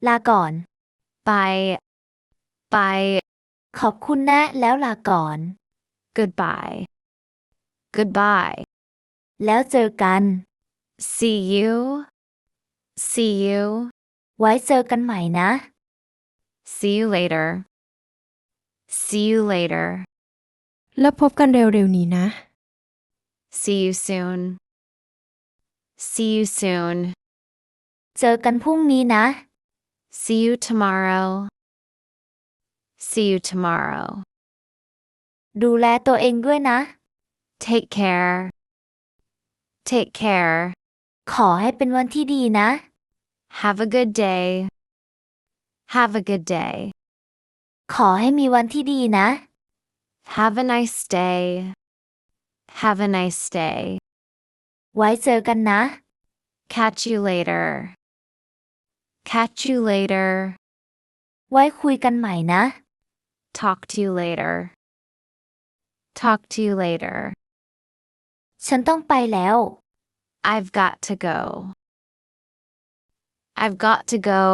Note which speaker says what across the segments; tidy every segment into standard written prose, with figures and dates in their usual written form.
Speaker 1: ลาก่อน
Speaker 2: Bye. Bye.
Speaker 1: ขอบคุณนะแล้วลาก่อน
Speaker 2: Goodbye. Goodbye.
Speaker 1: แล้วเจอกัน
Speaker 2: See you. See you.
Speaker 1: ไว้เจอกันใหม่นะ
Speaker 2: See you later. See you later.
Speaker 3: แล้วพบกันเร็วๆนี้นะ
Speaker 2: See you soon. See you soon.
Speaker 1: เจอกันพรุ่งนี้นะ
Speaker 2: See you tomorrow. See you tomorrow.
Speaker 1: ดูแลตัวเองด้วยนะ
Speaker 2: Take care. Take care.
Speaker 1: ขอให้เป็นวันที่ดีนะ
Speaker 2: Have a good day. Have a good day.
Speaker 1: ขอให้มีวันที่ดีนะ
Speaker 2: Have a nice day. Have a nice day.
Speaker 1: ไว้เจอกันนะ
Speaker 2: Catch you later. Catch you later.
Speaker 1: ไว้คุยกันใหม่นะ
Speaker 2: Talk to you later. Talk to you later.
Speaker 1: ฉันต้องไปแล้ว
Speaker 2: I've got to go. I've got to go.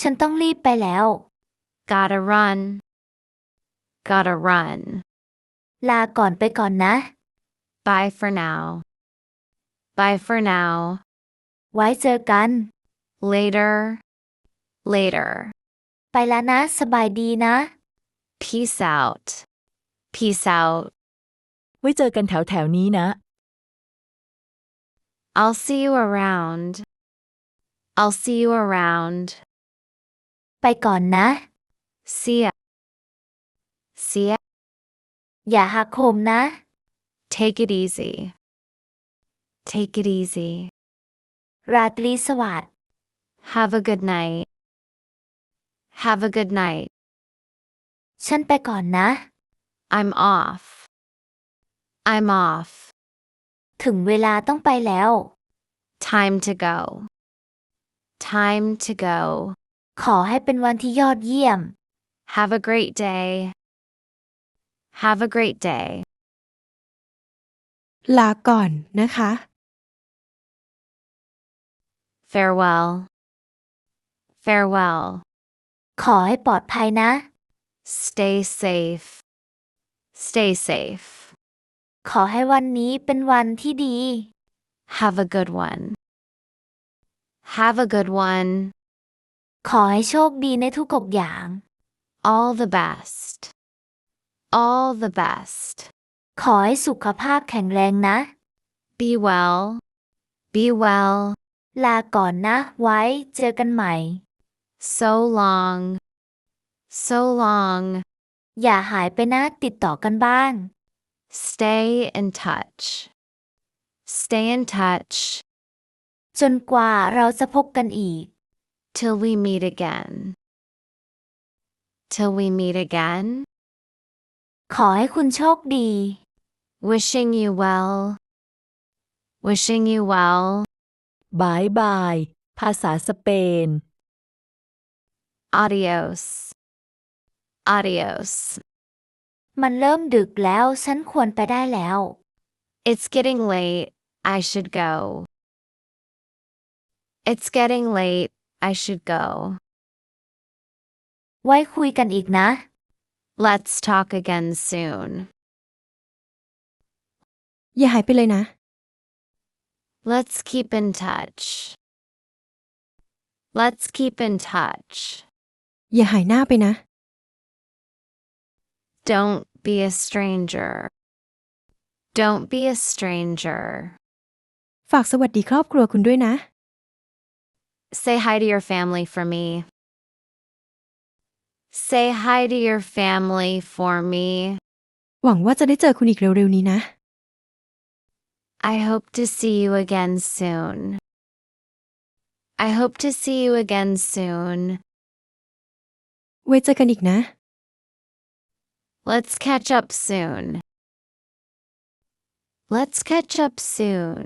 Speaker 1: ฉันต้องรีบไปแล้ว
Speaker 2: Gotta run. Gotta run.
Speaker 1: ลาก่อนไปก่อนนะ
Speaker 2: Bye for now. Bye for now.
Speaker 1: ไว้เจอกัน
Speaker 2: Later. Later.
Speaker 1: ไปแล้วนะสบายดีนะ
Speaker 2: Peace out. Peace out.
Speaker 4: ไว้เจอกันแถวนี้นะ
Speaker 2: I'll see you around. I'll see you around.
Speaker 1: ไปก่อนนะ
Speaker 2: See ya. See ya.
Speaker 1: อย่าหักโหมนะ
Speaker 2: Take it easy. Take it easy.
Speaker 1: ราตรีสวัสดิ์
Speaker 2: Have a good night. Have a good night.
Speaker 1: ฉันไปก่อนนะ
Speaker 2: I'm off. I'm off.
Speaker 1: ถึงเวลาต้องไปแล้ว
Speaker 2: Time to go. Time to go.
Speaker 1: ขอให้เป็นวันที่ยอดเยี่ยม
Speaker 2: Have a great day. Have a great day.
Speaker 3: ลาก่อนนะคะ
Speaker 2: Farewell. Farewell.
Speaker 1: ขอให้ปลอดภัยนะ
Speaker 2: Stay safe. Stay safe.
Speaker 1: ขอให้วันนี้เป็นวันที่ดี
Speaker 2: Have a good one. Have a good one.
Speaker 1: ขอให้โชคดีในทุกๆอย่าง
Speaker 2: All the best. All the best.
Speaker 1: ขอให้สุขภาพแข็งแรงนะ
Speaker 2: Be well. Be well.
Speaker 1: ลาก่อนนะ ไว้เจอกันใหม่
Speaker 2: So long. So long.
Speaker 1: อย่าหายไปนะติดต่อกันบ้าง
Speaker 2: Stay in touch. Stay in touch.
Speaker 1: จนกว่าเราจะพบกันอีก
Speaker 2: Till we meet again. Till we meet again.
Speaker 1: ขอให้คุณโชคดี
Speaker 2: Wishing you well. Wishing you well.
Speaker 4: บายบาย ภาษาสเปน
Speaker 2: Adios. Adios.
Speaker 1: มันเริ่มดึกแล้วฉันควรไปได้แล้ว
Speaker 2: It's getting late. I should go. It's getting late. I should go.
Speaker 1: ไว้คุยกันอีกนะ
Speaker 2: Let's talk again soon.
Speaker 3: อย่าหายไปเลยนะ
Speaker 2: Let's keep in touch. Let's keep in touch.
Speaker 3: อย่าหายหน้าไปนะ
Speaker 2: Don't be a stranger. Don't be a stranger.
Speaker 3: ฝากสวัสดีครอบครัวคุณด้วยนะ
Speaker 2: Say hi to your family for me. Say hi to your family for me.
Speaker 3: หวังว่าจะได้เจอคุณอีกเร็วๆนี้นะ
Speaker 2: I hope to see you again soon. I hope to see you again soon.
Speaker 3: ไว้เจอกันอีกนะ
Speaker 2: Let's catch up soon. Let's catch up soon.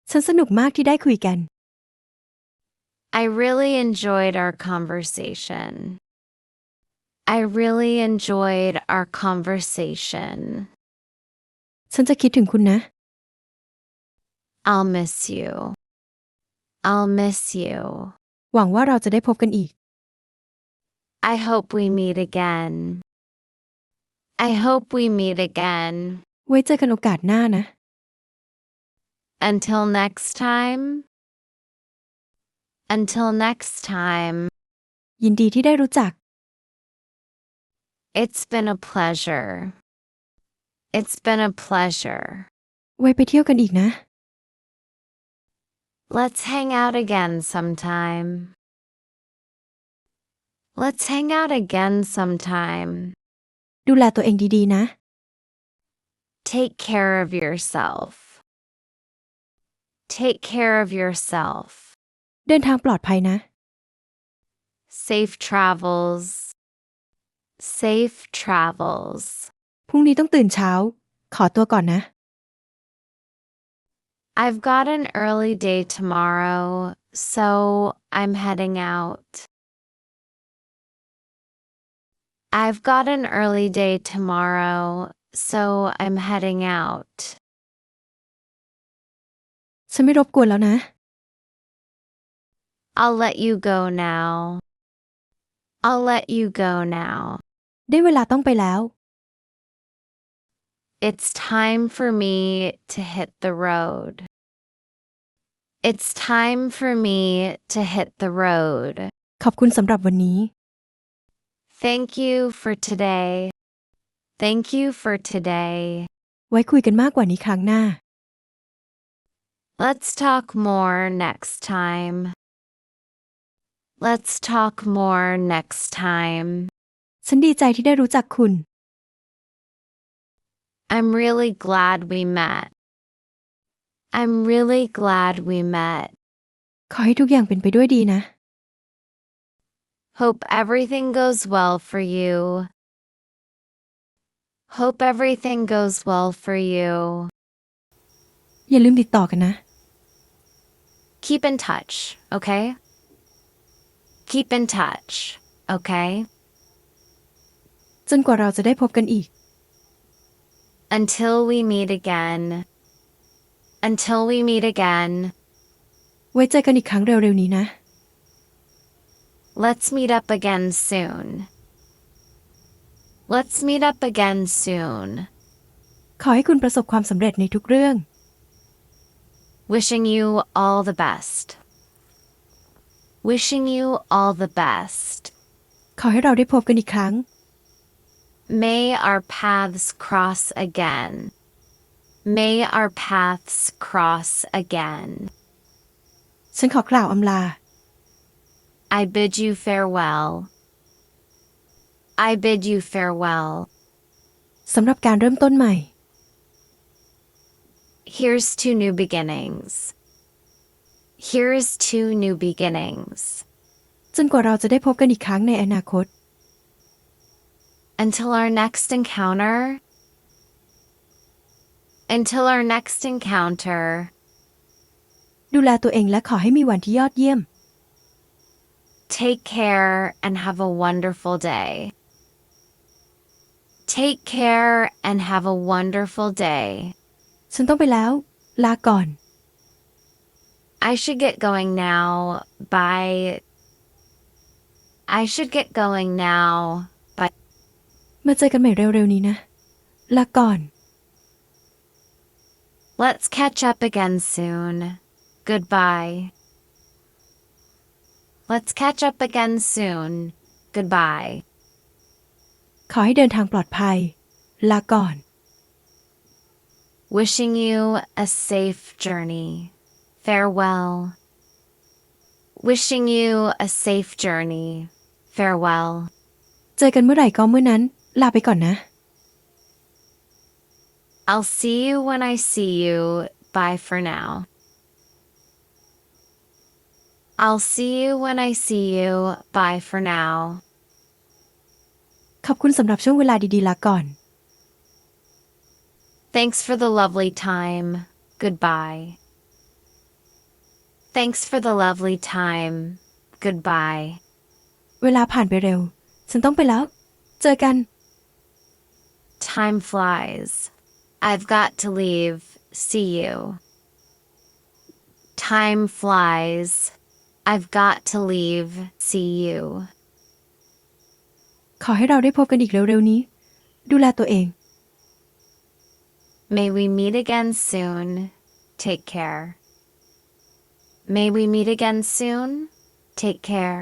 Speaker 3: ฉันสนุกมากที่ได้คุยกัน
Speaker 2: I really enjoyed our conversation. I really enjoyed our conversation.
Speaker 3: ฉันจะคิดถึงคุณนะ
Speaker 2: I'll miss you. I'll miss you.
Speaker 3: หวังว่าเราจะได้พบกันอีก
Speaker 2: I hope we meet again. I hope we meet again.
Speaker 3: ไว้เจอกันโอกาสหน้านะ
Speaker 2: Until next time. Until next time.
Speaker 3: ยินดีที่ได้รู้จัก
Speaker 2: It's been a pleasure. It's been a pleasure.
Speaker 3: ไว้ไปเที่ยวกันอีกนะ
Speaker 2: Let's hang out again sometime. Let's hang out again sometime.
Speaker 3: ดูแลตัวเองดีๆนะ
Speaker 2: Take care of yourself. Take care of yourself.
Speaker 3: เดินทางปลอดภัยนะ
Speaker 2: Safe travels. Safe travels.
Speaker 3: พรุ่งนี้ต้องตื่นเช้า ขอตัวก่อนนะ
Speaker 2: I've got an early day tomorrow, so I'm heading out. I've got an early day tomorrow, so I'm heading out.
Speaker 3: ฉันไม่รบกวนแล้วนะ
Speaker 2: I'll let you go now. I'll let you go now.
Speaker 3: ได้เวลาต้องไปแล้ว
Speaker 2: It's time for me to hit the road. It's time for me to hit the road.
Speaker 3: ขอบคุณสำหรับวันนี้
Speaker 2: Thank you for today. Thank you for today.
Speaker 3: ไว้คุยกันมากกว่านี้ครั้งหน้า
Speaker 2: Let's talk more next time. Let's talk more next time.
Speaker 3: ฉันดีใจที่ได้รู้จักคุณ
Speaker 2: I'm really glad we met. I'm really glad we met.
Speaker 3: ขอให้ทุกอย่างเป็นไปด้วยดีนะ
Speaker 2: Hope everything goes well for you. Hope everything goes well for you.
Speaker 3: อย่าลืมติดต่อกันนะ
Speaker 2: Keep in touch, okay? Keep in touch, okay?
Speaker 3: จนกว่าเราจะได้พบกันอีก
Speaker 2: Until we meet again. Until we meet again.
Speaker 3: ไว้เจอกันอีกครั้งเร็วๆนี้นะ
Speaker 2: Let's meet up again soon. Let's meet up again soon.
Speaker 3: ขอให้คุณประสบความสำเร็จในทุกเรื่อง
Speaker 2: Wishing you all the best. Wishing you all the best.
Speaker 3: ขอให้เราได้พบกันอีกครั้ง
Speaker 2: May our paths cross again. May our paths cross again.
Speaker 3: ฉันขอกล่าวอำลา
Speaker 2: I bid you farewell. I bid you farewell.
Speaker 3: สำหรับการเริ่มต้นใหม่
Speaker 2: Here's to new beginnings. Here's to new beginnings.
Speaker 3: จนกว่าเราจะได้พบกันอีกครั้งในอนาคต
Speaker 2: Until our next encounter. Until our next encounter.
Speaker 3: ดูแลตัวเองและขอให้มีวันที่ยอดเยี่ยม
Speaker 2: Take care and have a wonderful day. Take care and have a wonderful day.
Speaker 3: ฉันต้องไปแล้ว ลาก่อน
Speaker 2: I should get going now. Bye. I should get going now. Bye.
Speaker 3: มาเจอกันใหม่เร็วๆนี้นะ ลาก่อน
Speaker 2: Let's catch up again soon. Goodbye. Let's catch up again soon. Goodbye.
Speaker 3: ขอให้เดินทางปลอดภัย ลาก่อน
Speaker 2: Wishing you a safe journey. Farewell. Wishing you a safe journey. Farewell.
Speaker 3: เจอกันเมื่อไหร่ก็เมื่อนั้น ลาไปก่อนนะ
Speaker 2: I'll see you when I see you. Bye for now. I'll see you when I see you. Bye for now.
Speaker 3: ขอบคุณสำหรับช่วงเวลาดีๆ ลาก่อน
Speaker 2: Thanks for the lovely time. Goodbye. Thanks for the lovely time. Goodbye.
Speaker 3: เวลาผ่านไปเร็ว ฉันต้องไปแล้ว เจอกัน
Speaker 2: Time flies. I've got to leave. See you. Time flies. I've got to leave. See you.
Speaker 3: ขอให้เราได้พบกันอีกเร็วๆนี้ ดูแลตัวเอง
Speaker 2: May we meet again soon. Take care. May we meet again soon. Take care.